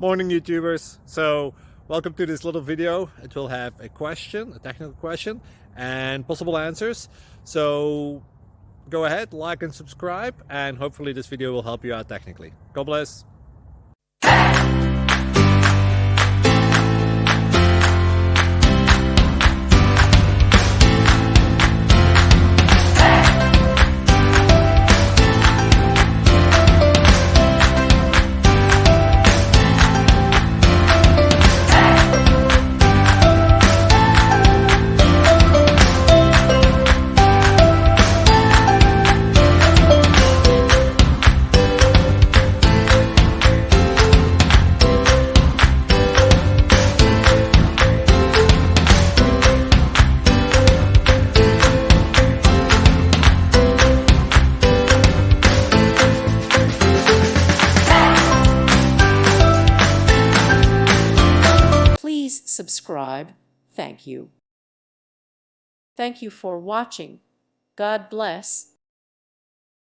Morning YouTubers. So welcome to this little video. It will have a question, a technical question, and possible answers. So go ahead, like and subscribe, and hopefully this video will help you out technically. God bless. Please subscribe. Thank you. Thank you for watching. God bless.